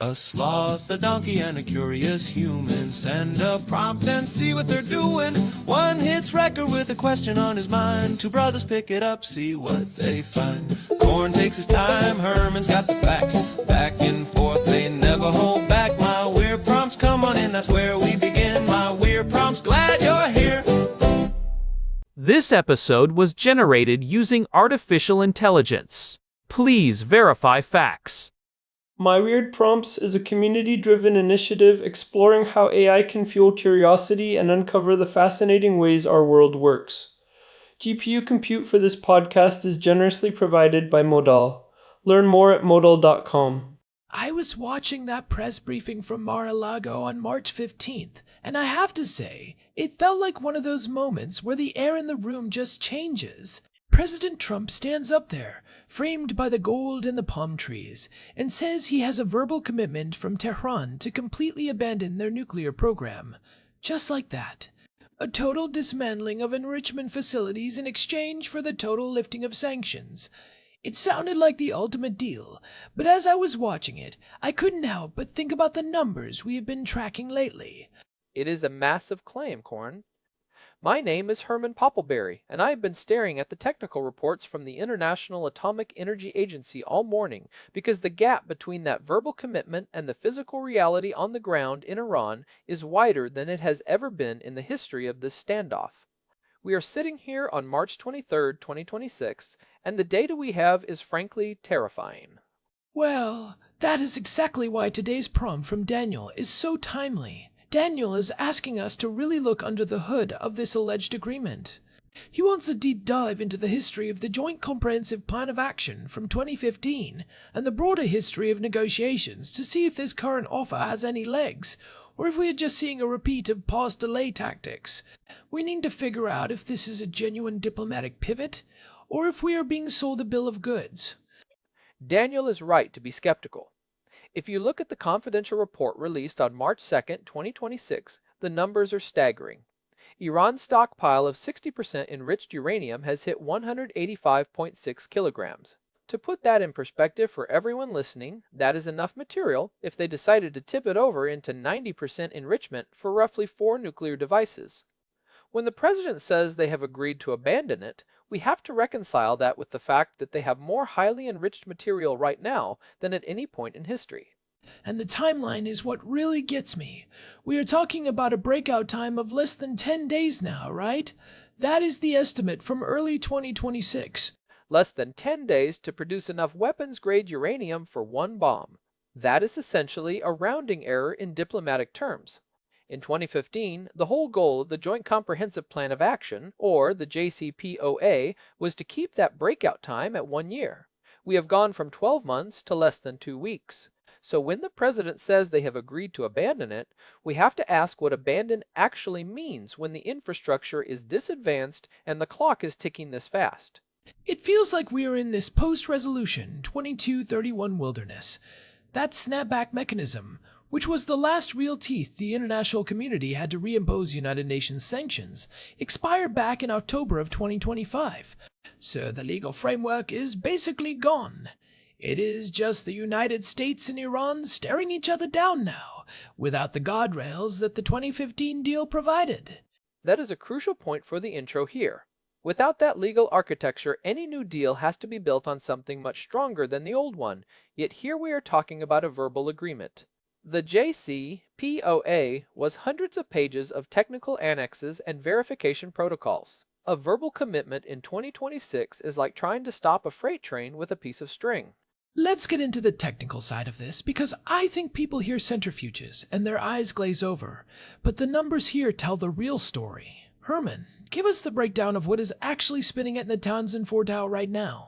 A sloth, a donkey, and a curious human. Send a prompt and see what they're doing. One hits record with a question on his mind. Two brothers pick it up, see what they find. Corn takes his time, Herman's got the facts. Back and forth, they never hold back. My weird prompts, come on in, that's where we begin. My weird prompts, glad you're here. This episode was generated using artificial intelligence. Please verify facts. My Weird Prompts is a community-driven initiative exploring how AI can fuel curiosity and uncover the fascinating ways our world works. GPU compute for this podcast is generously provided by Modal. Learn more at modal.com. I was watching that press briefing from Mar-a-Lago on March 15th, and I have to say, it felt like one of those moments where the air in the room just changes. President Trump stands up there, framed by the gold and the palm trees, and says he has a verbal commitment from Tehran to completely abandon their nuclear program. Just like that. A total dismantling of enrichment facilities in exchange for the total lifting of sanctions. It sounded like the ultimate deal, but as I was watching it, I couldn't help but think about the numbers we have been tracking lately. It is a massive claim, Corn. My name is Herman Poppleberry, and I have been staring at the technical reports from the International Atomic Energy Agency all morning because the gap between that verbal commitment and the physical reality on the ground in Iran is wider than it has ever been in the history of this standoff. We are sitting here on March 23, 2026, and the data we have is frankly terrifying. Well, that is exactly why today's prompt from Daniel is so timely. Daniel is asking us to really look under the hood of this alleged agreement. He wants a deep dive into the history of the Joint Comprehensive Plan of Action from 2015 and the broader history of negotiations to see if this current offer has any legs, or if we are just seeing a repeat of past delay tactics. We need to figure out if this is a genuine diplomatic pivot, or if we are being sold a bill of goods. Daniel is right to be skeptical. If you look at the confidential report released on March 2, 2026, the numbers are staggering. Iran's stockpile of 60% enriched uranium has hit 185.6 kilograms. To put that in perspective for everyone listening, that is enough material if they decided to tip it over into 90% enrichment for roughly 4 nuclear devices. When the president says they have agreed to abandon it, we have to reconcile that with the fact that they have more highly enriched material right now than at any point in history. And the timeline is what really gets me. We are talking about a breakout time of less than 10 days now, right? That is the estimate from early 2026. Less than 10 days to produce enough weapons-grade uranium for one bomb. That is essentially a rounding error in diplomatic terms. In 2015, the whole goal of the Joint Comprehensive Plan of Action, or the JCPOA, was to keep that breakout time at 1 year. We have gone from 12 months to less than 2 weeks. So when the president says they have agreed to abandon it, we have to ask what abandon actually means when the infrastructure is this advanced and the clock is ticking this fast. It feels like we are in this post-resolution 2231 wilderness. That snapback mechanism, which was the last real teeth the international community had to reimpose United Nations sanctions, expired back in October of 2025. So the legal framework is basically gone. It is just the United States and Iran staring each other down now, without the guardrails that the 2015 deal provided. That is a crucial point for the intro here. Without that legal architecture, any new deal has to be built on something much stronger than the old one, yet here we are talking about a verbal agreement. The JCPOA was hundreds of pages of technical annexes and verification protocols. A verbal commitment in 2026 is like trying to stop a freight train with a piece of string. Let's get into the technical side of this, because I think people hear centrifuges and their eyes glaze over, but the numbers here tell the real story. Herman, give us the breakdown of what is actually spinning at Natanz and Fordow right now.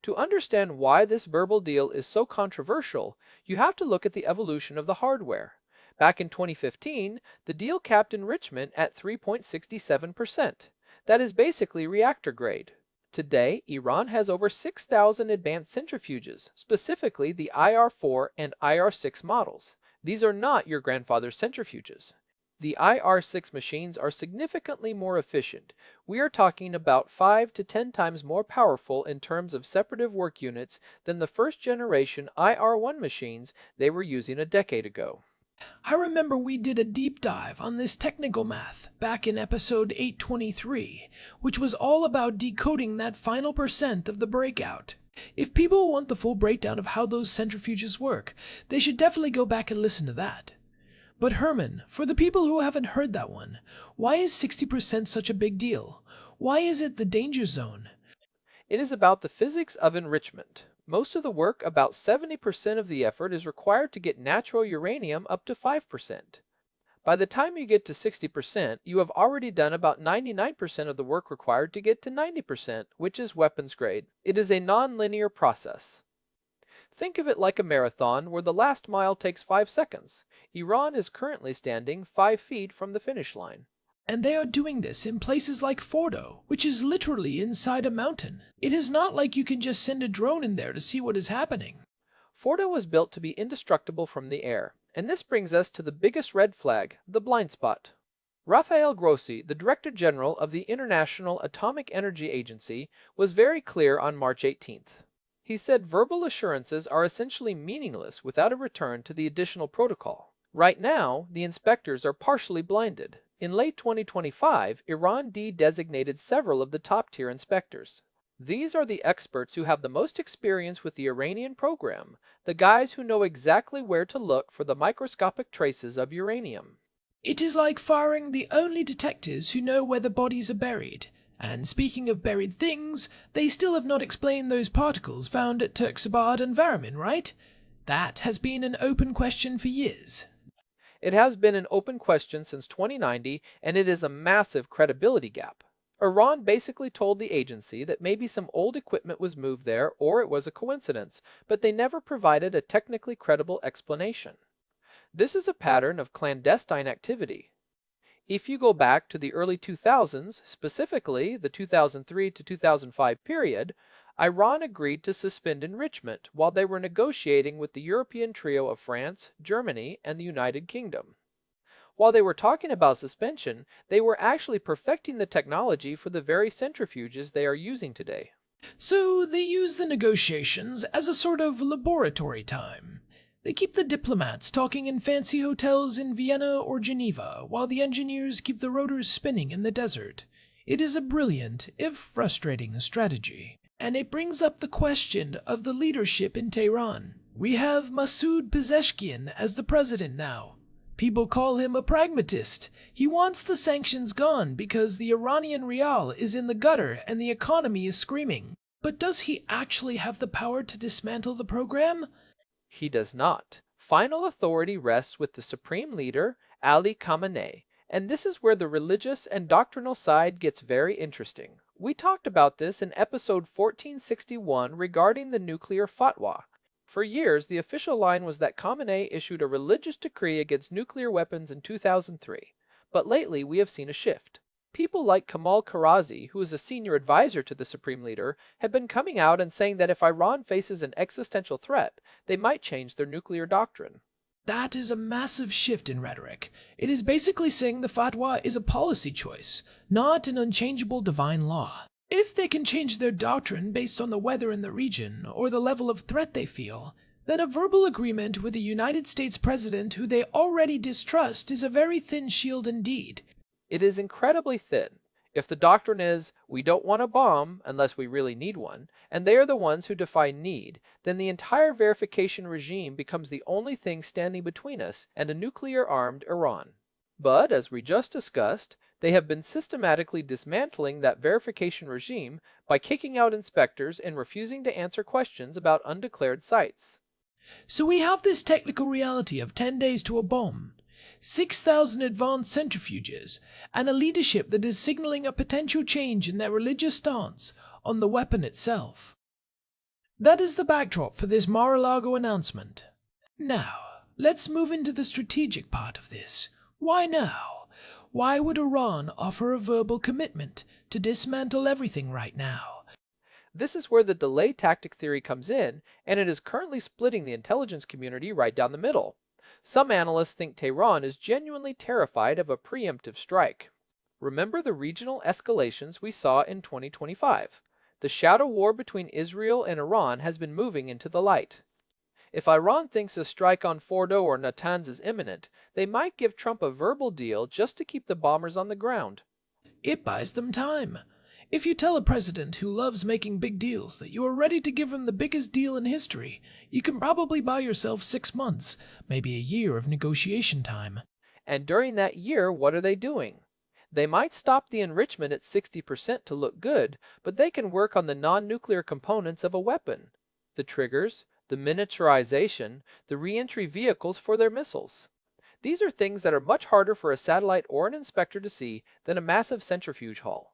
To understand why this verbal deal is so controversial, you have to look at the evolution of the hardware. Back in 2015, the deal capped enrichment at 3.67%. That is basically reactor grade. Today, Iran has over 6,000 advanced centrifuges, specifically the IR4 and IR6 models. These are not your grandfather's centrifuges. The IR-6 machines are significantly more efficient. We are talking about 5 to 10 times more powerful in terms of separative work units than the first generation IR-1 machines they were using a decade ago. I remember we did a deep dive on this technical math back in episode 823, which was all about decoding that final percent of the breakout. If people want the full breakdown of how those centrifuges work, they should definitely go back and listen to that. But Herman, for the people who haven't heard that one, why is 60% such a big deal? Why is it the danger zone? It is about the physics of enrichment. Most of the work, about 70% of the effort, is required to get natural uranium up to 5%. By the time you get to 60%, you have already done about 99% of the work required to get to 90%, which is weapons grade. It is a non-linear process. Think of it like a marathon where the last mile takes 5 seconds. Iran is currently standing 5 feet from the finish line. And they are doing this in places like Fordow, which is literally inside a mountain. It is not like you can just send a drone in there to see what is happening. Fordow was built to be indestructible from the air, and this brings us to the biggest red flag, the blind spot. Rafael Grossi, the Director General of the International Atomic Energy Agency, was very clear on March 18th. He said verbal assurances are essentially meaningless without a return to the additional protocol. Right now, the inspectors are partially blinded. In late 2025, Iran de-designated several of the top-tier inspectors. These are the experts who have the most experience with the Iranian program, the guys who know exactly where to look for the microscopic traces of uranium. It is like firing the only detectives who know where the bodies are buried. And speaking of buried things, they still have not explained those particles found at Turksabad and Varamin, right? That has been an open question for years. It has been an open question since 2090, and it is a massive credibility gap. Iran basically told the agency that maybe some old equipment was moved there or it was a coincidence, but they never provided a technically credible explanation. This is a pattern of clandestine activity. If you go back to the early 2000s, specifically the 2003 to 2005 period, Iran agreed to suspend enrichment while they were negotiating with the European trio of France, Germany, and the United Kingdom. While they were talking about suspension, they were actually perfecting the technology for the very centrifuges they are using today. So they use the negotiations as a sort of laboratory time. They keep the diplomats talking in fancy hotels in Vienna or Geneva, while the engineers keep the rotors spinning in the desert. It is a brilliant, if frustrating, strategy. And it brings up the question of the leadership in Tehran. We have Masoud Pezeshkian as the president now. People call him a pragmatist. He wants the sanctions gone because the Iranian rial is in the gutter and the economy is screaming. But does he actually have the power to dismantle the program? He does not. Final authority rests with the supreme leader, Ali Khamenei, and this is where the religious and doctrinal side gets very interesting. We talked about this in episode 1461 regarding the nuclear fatwa. For years, the official line was that Khamenei issued a religious decree against nuclear weapons in 2003. But lately, we have seen a shift. People like Kamal Karazi, who is a senior advisor to the Supreme Leader, have been coming out and saying that if Iran faces an existential threat, they might change their nuclear doctrine. That is a massive shift in rhetoric. It is basically saying the fatwa is a policy choice, not an unchangeable divine law. If they can change their doctrine based on the weather in the region or the level of threat they feel, then a verbal agreement with a United States president who they already distrust is a very thin shield indeed. It is incredibly thin. If the doctrine is, we don't want a bomb unless we really need one, and they are the ones who define need, then the entire verification regime becomes the only thing standing between us and a nuclear-armed Iran. But, as we just discussed, they have been systematically dismantling that verification regime by kicking out inspectors and refusing to answer questions about undeclared sites. So we have this technical reality of 10 days to a bomb, 6,000 advanced centrifuges, and a leadership that is signaling a potential change in their religious stance on the weapon itself. That is the backdrop for this Mar-a-Lago announcement. Now, let's move into the strategic part of this. Why now? Why would Iran offer a verbal commitment to dismantle everything right now? This is where the delay tactic theory comes in, and it is currently splitting the intelligence community right down the middle. Some analysts think Tehran is genuinely terrified of a preemptive strike. Remember the regional escalations we saw in 2025. The shadow war between Israel and Iran has been moving into the light. If Iran thinks a strike on Fordow or Natanz is imminent, they might give Trump a verbal deal just to keep the bombers on the ground. It buys them time. If you tell a president who loves making big deals that you are ready to give him the biggest deal in history, you can probably buy yourself 6 months, maybe a year of negotiation time. And during that year, what are they doing? They might stop the enrichment at 60% to look good, but they can work on the non-nuclear components of a weapon. The triggers, the miniaturization, the re-entry vehicles for their missiles. These are things that are much harder for a satellite or an inspector to see than a massive centrifuge hall.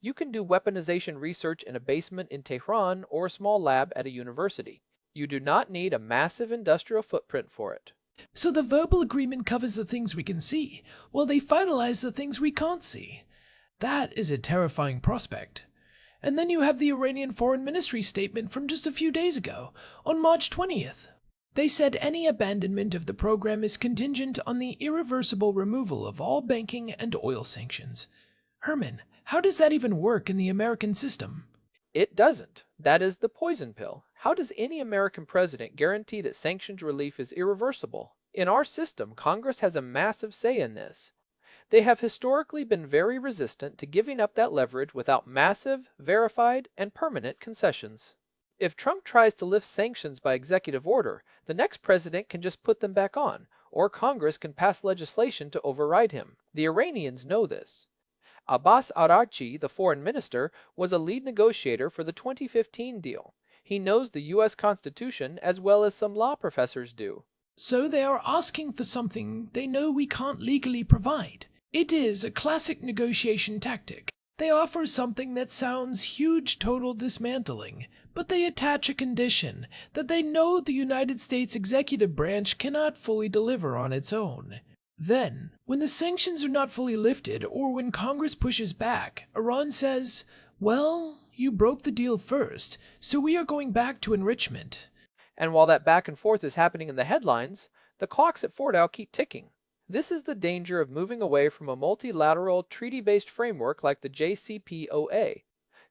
You can do weaponization research in a basement in Tehran or a small lab at a university. You do not need a massive industrial footprint for it. So the verbal agreement covers the things we can see, while they finalize the things we can't see. That is a terrifying prospect. And then you have the Iranian Foreign Ministry statement from just a few days ago, on March 20th. They said any abandonment of the program is contingent on the irreversible removal of all banking and oil sanctions. Herman, how does that even work in the American system? It doesn't. That is the poison pill. How does any American president guarantee that sanctions relief is irreversible? In our system, Congress has a massive say in this. They have historically been very resistant to giving up that leverage without massive, verified, and permanent concessions. If Trump tries to lift sanctions by executive order, the next president can just put them back on, or Congress can pass legislation to override him. The Iranians know this. Abbas Araghchi, the foreign minister, was a lead negotiator for the 2015 deal. He knows the U.S. Constitution as well as some law professors do. So they are asking for something they know we can't legally provide. It is a classic negotiation tactic. They offer something that sounds huge total dismantling, but they attach a condition that they know the United States executive branch cannot fully deliver on its own. Then, when the sanctions are not fully lifted or when Congress pushes back, Iran says, well, you broke the deal first, so we are going back to enrichment. And while that back and forth is happening in the headlines, the clocks at Fordow keep ticking. This is the danger of moving away from a multilateral, treaty-based framework like the JCPOA.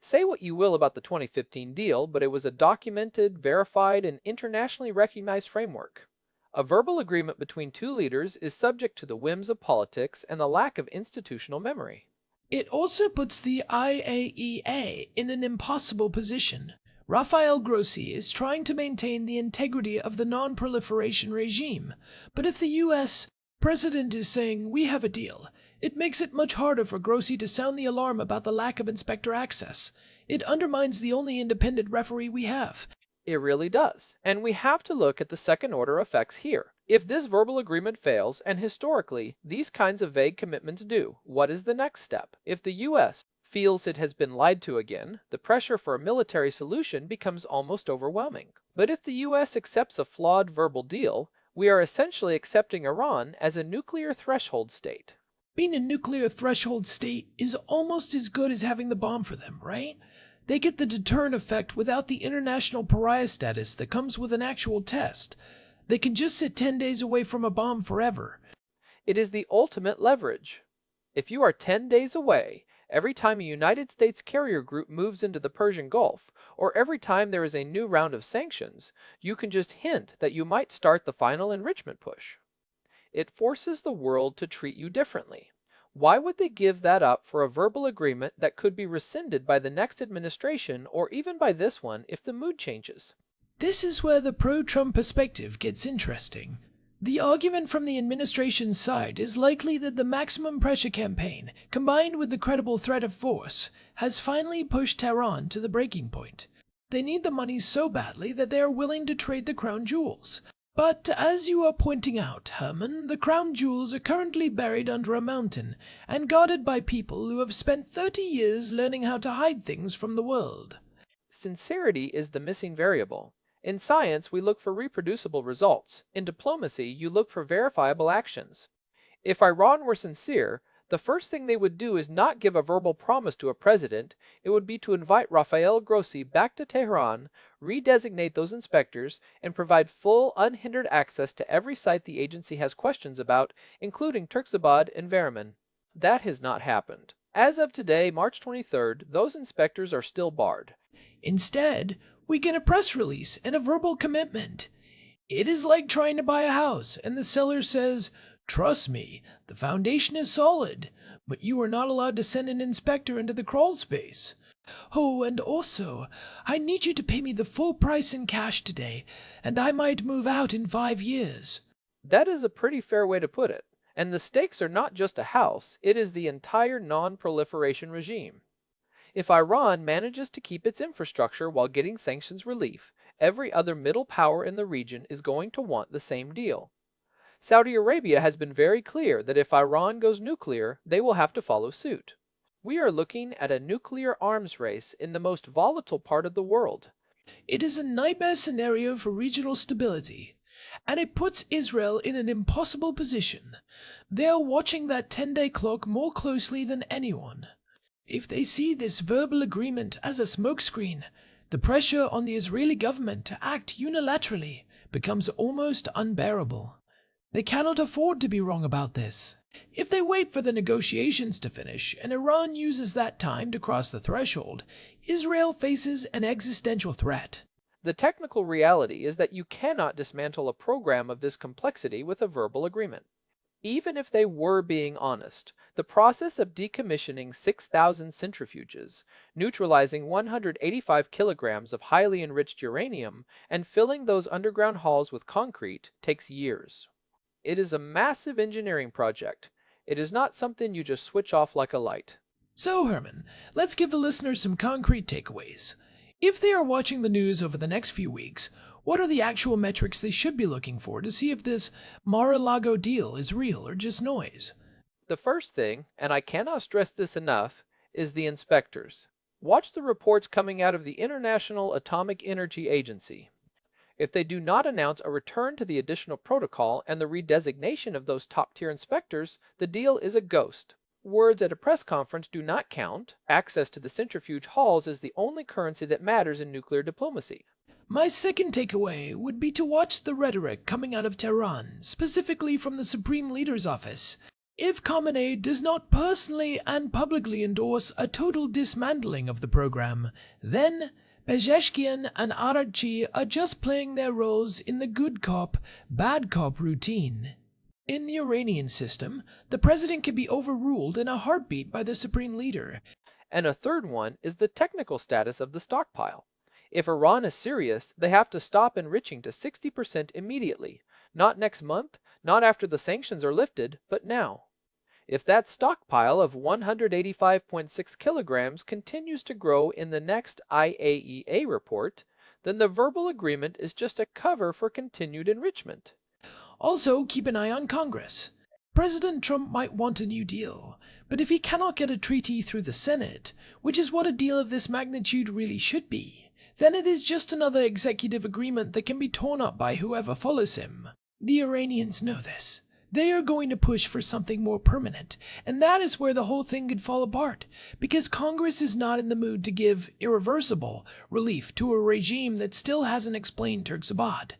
Say what you will about the 2015 deal, but it was a documented, verified, and internationally recognized framework. A verbal agreement between two leaders is subject to the whims of politics and the lack of institutional memory. It also puts the IAEA in an impossible position. Rafael Grossi is trying to maintain the integrity of the non-proliferation regime, but if the U.S. president is saying, we have a deal, it makes it much harder for Grossi to sound the alarm about the lack of inspector access. It undermines the only independent referee we have. It really does. And we have to look at the second-order effects here. If this verbal agreement fails, and historically, these kinds of vague commitments do, what is the next step? If the U.S. feels it has been lied to again, the pressure for a military solution becomes almost overwhelming. But if the U.S. accepts a flawed verbal deal, we are essentially accepting Iran as a nuclear threshold state. Being a nuclear threshold state is almost as good as having the bomb for them, right? They get the deterrent effect without the international pariah status that comes with an actual test. They can just sit 10 days away from a bomb forever. It is the ultimate leverage. If you are 10 days away, every time a United States carrier group moves into the Persian Gulf, or every time there is a new round of sanctions, you can just hint that you might start the final enrichment push. It forces the world to treat you differently. Why would they give that up for a verbal agreement that could be rescinded by the next administration or even by this one if the mood changes? This is where the pro-Trump perspective gets interesting. The argument from the administration's side is likely that the maximum pressure campaign, combined with the credible threat of force, has finally pushed Tehran to the breaking point. They need the money so badly that they are willing to trade the crown jewels. But as you are pointing out, Herman, the crown jewels are currently buried under a mountain and guarded by people who have spent 30 years learning how to hide things from the world. Sincerity is the missing variable. In science, we look for reproducible results. In diplomacy, you look for verifiable actions. If Iran were sincere, The first thing they would do is not give a verbal promise to a president. It would be to invite Rafael Grossi back to Tehran, redesignate those inspectors, and provide full, unhindered access to every site the agency has questions about, including Turkzabad and Veriman. That has not happened. As of today, March 23rd, those inspectors are still barred. Instead, we get a press release and a verbal commitment. It is like trying to buy a house and the seller says, "Trust me, the foundation is solid, but you are not allowed to send an inspector into the crawl space. Oh, and also, I need you to pay me the full price in cash today, and I might move out in 5 years." That is a pretty fair way to put it. And the stakes are not just a house, it is the entire non-proliferation regime. If Iran manages to keep its infrastructure while getting sanctions relief, every other middle power in the region is going to want the same deal. Saudi Arabia has been very clear that if Iran goes nuclear, they will have to follow suit. We are looking at a nuclear arms race in the most volatile part of the world. It is a nightmare scenario for regional stability, and it puts Israel in an impossible position. They are watching that 10-day clock more closely than anyone. If they see this verbal agreement as a smokescreen, the pressure on the Israeli government to act unilaterally becomes almost unbearable. They cannot afford to be wrong about this. If they wait for the negotiations to finish and Iran uses that time to cross the threshold, Israel faces an existential threat. The technical reality is that you cannot dismantle a program of this complexity with a verbal agreement. Even if they were being honest, the process of decommissioning 6,000 centrifuges, neutralizing 185 kilograms of highly enriched uranium, and filling those underground halls with concrete takes years. It is a massive engineering project. It is not something you just switch off like a light. So, Herman, let's give the listeners some concrete takeaways. If they are watching the news over the next few weeks, what are the actual metrics they should be looking for to see if this Mar-a-Lago deal is real or just noise? The first thing, and I cannot stress this enough, is the inspectors. Watch the reports coming out of the International Atomic Energy Agency. If they do not announce a return to the additional protocol and the redesignation of those top-tier inspectors, the deal is a ghost. Words at a press conference do not count. Access to the centrifuge halls is the only currency that matters in nuclear diplomacy. My second takeaway would be to watch the rhetoric coming out of Tehran, specifically from the Supreme Leader's office. If Khamenei does not personally and publicly endorse a total dismantling of the program, then Pezeshkian and Araghchi are just playing their roles in the good cop, bad cop routine. In the Iranian system, the president can be overruled in a heartbeat by the Supreme Leader. And a third one is the technical status of the stockpile. If Iran is serious, they have to stop enriching to 60% immediately. Not next month, not after the sanctions are lifted, but now. If that stockpile of 185.6 kilograms continues to grow in the next IAEA report, then the verbal agreement is just a cover for continued enrichment. Also, keep an eye on Congress. President Trump might want a new deal, but if he cannot get a treaty through the Senate, which is what a deal of this magnitude really should be, then it is just another executive agreement that can be torn up by whoever follows him. The Iranians know this. They are going to push for something more permanent, and that is where the whole thing could fall apart, because Congress is not in the mood to give irreversible relief to a regime that still hasn't explained Turkzabad.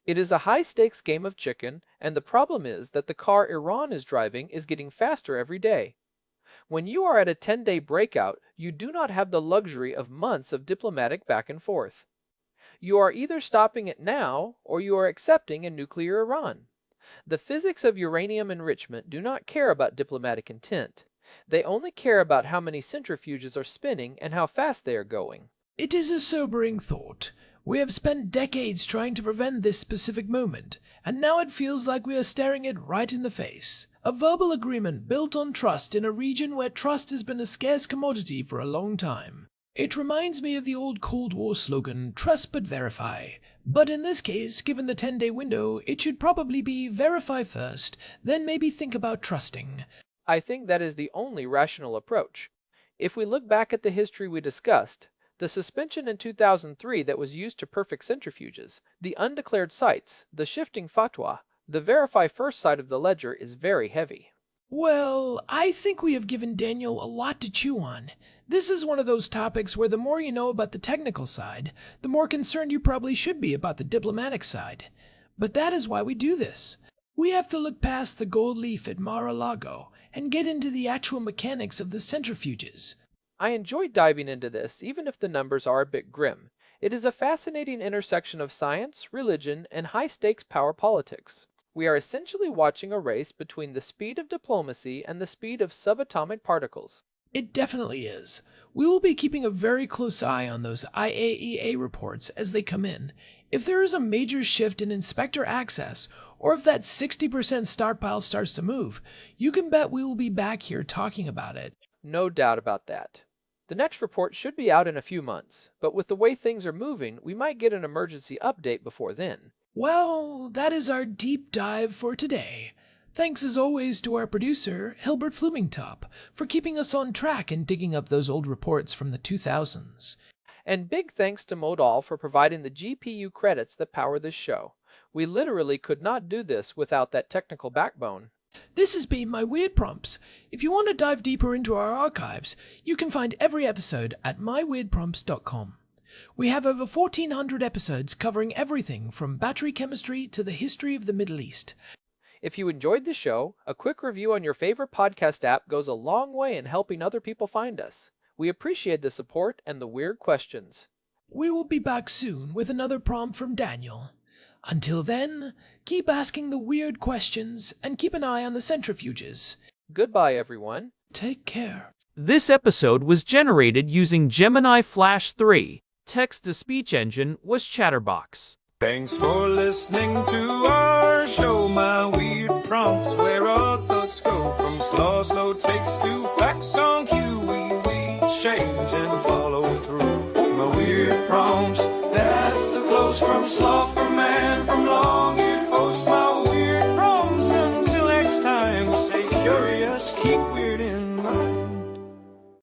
It is a high-stakes game of chicken, and the problem is that the car Iran is driving is getting faster every day. When you are at a 10-day breakout, you do not have the luxury of months of diplomatic back and forth. You are either stopping it now, or you are accepting a nuclear Iran. The physics of uranium enrichment do not care about diplomatic intent. They only care about how many centrifuges are spinning and how fast they are going. It is a sobering thought. We have spent decades trying to prevent this specific moment, and now it feels like we are staring it right in the face. A verbal agreement built on trust in a region where trust has been a scarce commodity for a long time. It reminds me of the old Cold War slogan, "Trust but verify." But in this case, given the 10-day window, it should probably be verify first, then maybe think about trusting. I think that is the only rational approach. If we look back at the history we discussed, the suspension in 2003 that was used to perfect centrifuges, the undeclared sites, the shifting fatwa, the verify first side of the ledger is very heavy. Well, I think we have given Daniel a lot to chew on. This is one of those topics where the more you know about the technical side, the more concerned you probably should be about the diplomatic side. But that is why we do this. We have to look past the gold leaf at Mar-a-Lago and get into the actual mechanics of the centrifuges. I enjoy diving into this, even if the numbers are a bit grim. It is a fascinating intersection of science, religion, and high-stakes power politics. We are essentially watching a race between the speed of diplomacy and the speed of subatomic particles. It definitely is. We will be keeping a very close eye on those IAEA reports as they come in. If there is a major shift in inspector access, or if that 60% stockpile starts to move, you can bet we will be back here talking about it. No doubt about that. The next report should be out in a few months, but with the way things are moving, we might get an emergency update before then. Well, that is our deep dive for today. Thanks as always to our producer, Hilbert Flumingtop, for keeping us on track and digging up those old reports from the 2000s. And big thanks to Modal for providing the GPU credits that power this show. We literally could not do this without that technical backbone. This has been My Weird Prompts. If you want to dive deeper into our archives, you can find every episode at myweirdprompts.com. We have over 1,400 episodes covering everything from battery chemistry to the history of the Middle East. If you enjoyed the show, a quick review on your favorite podcast app goes a long way in helping other people find us. We appreciate the support and the weird questions. We will be back soon with another prompt from Daniel. Until then, keep asking the weird questions and keep an eye on the centrifuges. Goodbye, everyone. Take care. This episode was generated using Gemini Flash 3. Text-to-speech engine was Chatterbox. Thanks for listening to our show, My Weird Prompts, where our thoughts go from slow